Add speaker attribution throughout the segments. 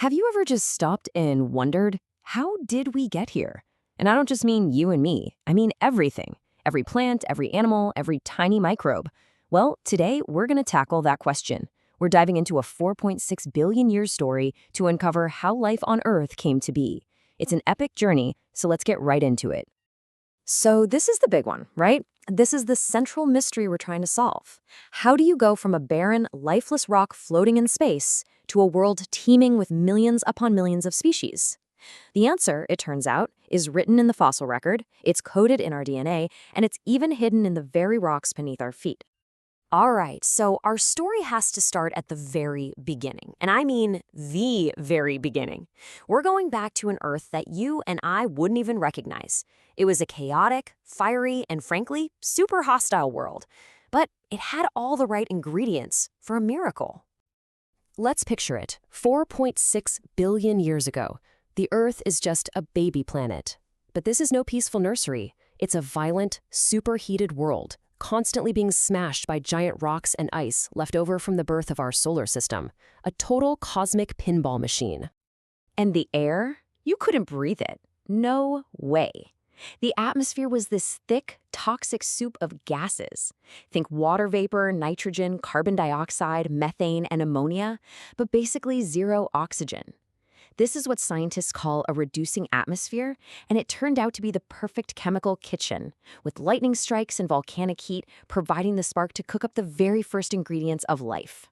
Speaker 1: Have you ever just stopped and wondered, how did we get here? And I don't just mean you and me, I mean everything. Every plant, every animal, every tiny microbe. Well, today we're going to tackle that question. We're diving into a 4.6 billion year story to uncover how life on Earth came to be. It's an epic journey, so let's get right into it. So this is the big one, right? This is the central mystery we're trying to solve. How do you go from a barren, lifeless rock floating in space to a world teeming with millions upon millions of species? The answer, it turns out, is written in the fossil record, it's coded in our DNA, and it's even hidden in the very rocks beneath our feet. All right, so our story has to start at the very beginning, and I mean the very beginning. We're going back to an Earth that you and I wouldn't even recognize. It was a chaotic, fiery, and frankly, super hostile world, but it had all the right ingredients for a miracle. Let's picture it. 4.6 billion years ago, the Earth is just a baby planet. But this is no peaceful nursery. It's a violent, superheated world, constantly being smashed by giant rocks and ice left over from the birth of our solar system. A total cosmic pinball machine. And the air? You couldn't breathe it. No way. The atmosphere was this thick, toxic soup of gases. Think water vapor, nitrogen, carbon dioxide, methane, and ammonia, but basically zero oxygen. This is what scientists call a reducing atmosphere, and it turned out to be the perfect chemical kitchen, with lightning strikes and volcanic heat providing the spark to cook up the very first ingredients of life.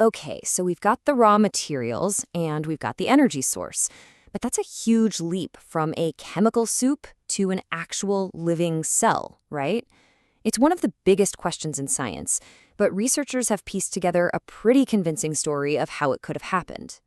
Speaker 1: Okay, so we've got the raw materials, and we've got the energy source. But that's a huge leap from a chemical soup to an actual living cell, right? It's one of the biggest questions in science, but researchers have pieced together a pretty convincing story of how it could have happened.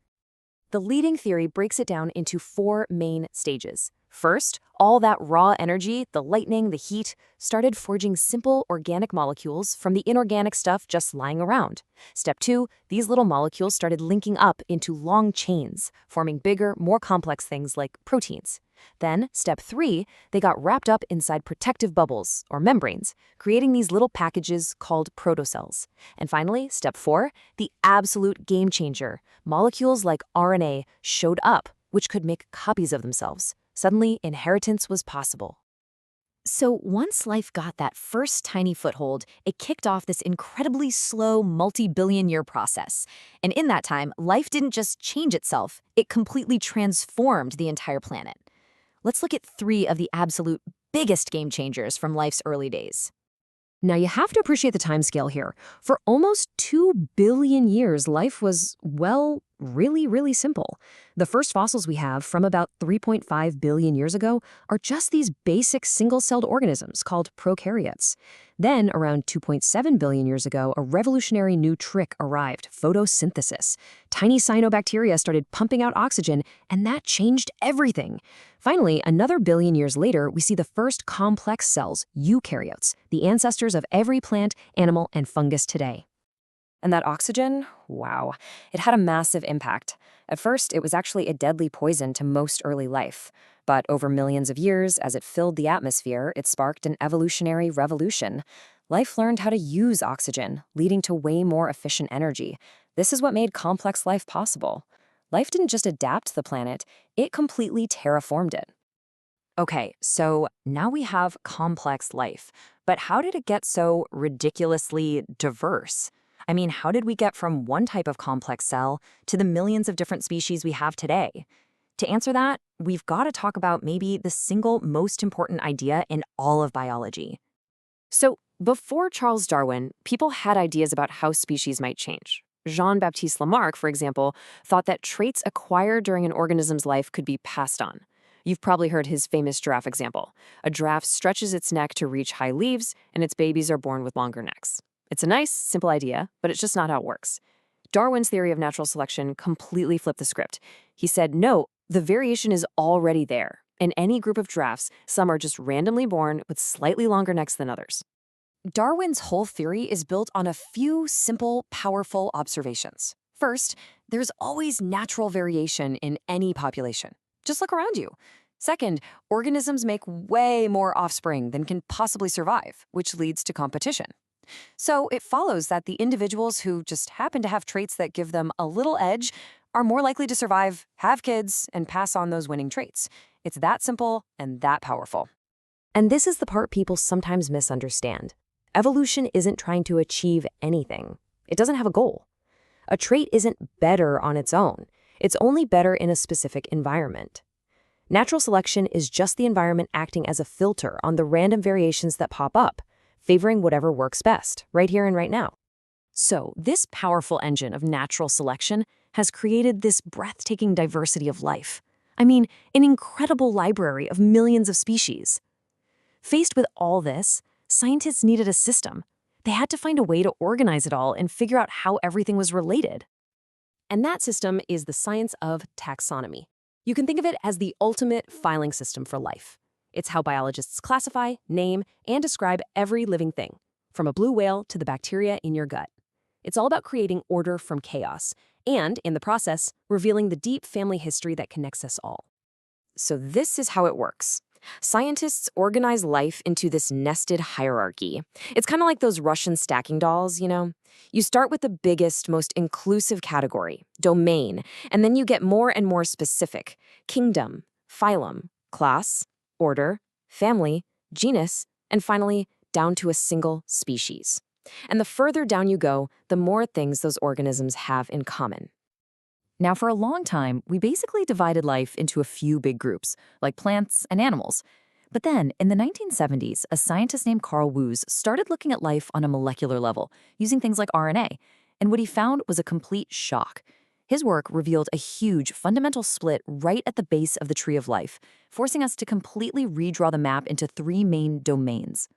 Speaker 1: The leading theory breaks it down into four main stages. First, all that raw energy, the lightning, the heat, started forging simple organic molecules from the inorganic stuff just lying around. Step 2, these little molecules started linking up into long chains, forming bigger, more complex things like proteins. Then, step 3, they got wrapped up inside protective bubbles, or membranes, creating these little packages called protocells. And finally, step 4, the absolute game changer. Molecules like RNA showed up, which could make copies of themselves. Suddenly, inheritance was possible. So once life got that first tiny foothold, it kicked off this incredibly slow multi-billion-year process. And in that time, life didn't just change itself, it completely transformed the entire planet. Let's look at 3 of the absolute biggest game changers from life's early days. Now, you have to appreciate the timescale here. For almost 2 billion years, life was, well, really simple. The first fossils we have from about 3.5 billion years ago are just these basic single-celled organisms called prokaryotes. Then, around 2.7 billion years ago, a revolutionary new trick arrived, photosynthesis. Tiny cyanobacteria started pumping out oxygen, and that changed everything. Finally, another billion years later, we see the first complex cells, eukaryotes, the ancestors of every plant, animal, and fungus today. And that oxygen, wow, it had a massive impact. At first, it was actually a deadly poison to most early life. But over millions of years, as it filled the atmosphere, it sparked an evolutionary revolution. Life learned how to use oxygen, leading to way more efficient energy. This is what made complex life possible. Life didn't just adapt to the planet, it completely terraformed it. Okay, so now we have complex life. But how did it get so ridiculously diverse? I mean, how did we get from one type of complex cell to the millions of different species we have today? To answer that, we've got to talk about maybe the single most important idea in all of biology. So, before Charles Darwin, people had ideas about how species might change. Jean-Baptiste Lamarck, for example, thought that traits acquired during an organism's life could be passed on. You've probably heard his famous giraffe example. A giraffe stretches its neck to reach high leaves, and its babies are born with longer necks. It's a nice, simple idea, but it's just not how it works. Darwin's theory of natural selection completely flipped the script. He said, no, the variation is already there. In any group of giraffes, some are just randomly born with slightly longer necks than others. Darwin's whole theory is built on a few simple, powerful observations. First, there's always natural variation in any population. Just look around you. Second, organisms make way more offspring than can possibly survive, which leads to competition. So it follows that the individuals who just happen to have traits that give them a little edge are more likely to survive, have kids, and pass on those winning traits. It's that simple and that powerful. And this is the part people sometimes misunderstand. Evolution isn't trying to achieve anything. It doesn't have a goal. A trait isn't better on its own. It's only better in a specific environment. Natural selection is just the environment acting as a filter on the random variations that pop up, favoring whatever works best, right here and right now. So, this powerful engine of natural selection has created this breathtaking diversity of life. I mean, an incredible library of millions of species. Faced with all this, scientists needed a system. They had to find a way to organize it all and figure out how everything was related. And that system is the science of taxonomy. You can think of it as the ultimate filing system for life. It's how biologists classify, name, and describe every living thing, from a blue whale to the bacteria in your gut. It's all about creating order from chaos, and, in the process, revealing the deep family history that connects us all. So this is how it works. Scientists organize life into this nested hierarchy. It's kind of like those Russian stacking dolls, you know? You start with the biggest, most inclusive category, domain, and then you get more and more specific: kingdom, phylum, class, order, family, genus, and finally, down to a single species. And the further down you go, the more things those organisms have in common. Now, for a long time, we basically divided life into a few big groups, like plants and animals. But then, in the 1970s, a scientist named Carl Woese started looking at life on a molecular level, using things like RNA. And what he found was a complete shock. His work revealed a huge, fundamental split right at the base of the tree of life, forcing us to completely redraw the map into three main domains.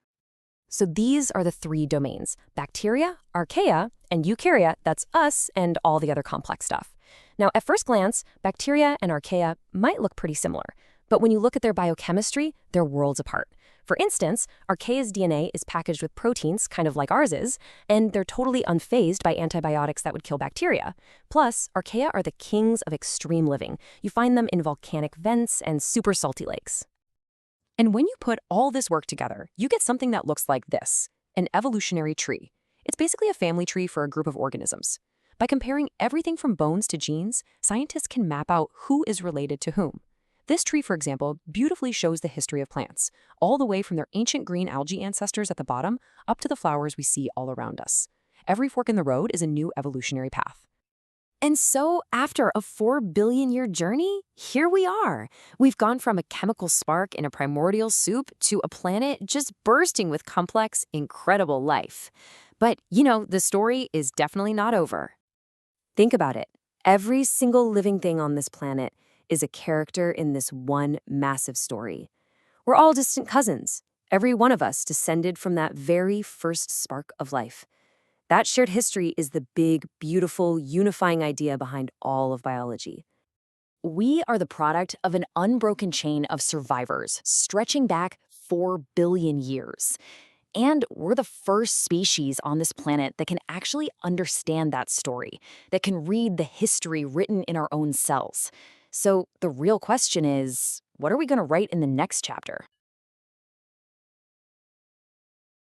Speaker 1: So these are the three domains: bacteria, archaea, and eukarya, that's us, and all the other complex stuff. Now, at first glance, bacteria and archaea might look pretty similar, but when you look at their biochemistry, they're worlds apart. For instance, archaea's DNA is packaged with proteins, kind of like ours is, and they're totally unfazed by antibiotics that would kill bacteria. Plus, archaea are the kings of extreme living. You find them in volcanic vents and super salty lakes. And when you put all this work together, you get something that looks like this: an evolutionary tree. It's basically a family tree for a group of organisms. By comparing everything from bones to genes, scientists can map out who is related to whom. This tree, for example, beautifully shows the history of plants, all the way from their ancient green algae ancestors at the bottom up to the flowers we see all around us. Every fork in the road is a new evolutionary path. And so, after a 4-billion-year journey, here we are. We've gone from a chemical spark in a primordial soup to a planet just bursting with complex, incredible life. But, the story is definitely not over. Think about it. Every single living thing on this planet is a character in this one massive story. We're all distant cousins, every one of us descended from that very first spark of life. That shared history is the big, beautiful, unifying idea behind all of biology. We are the product of an unbroken chain of survivors stretching back 4 billion years. And we're the first species on this planet that can actually understand that story, that can read the history written in our own cells. So the real question is, what are we going to write in the next chapter?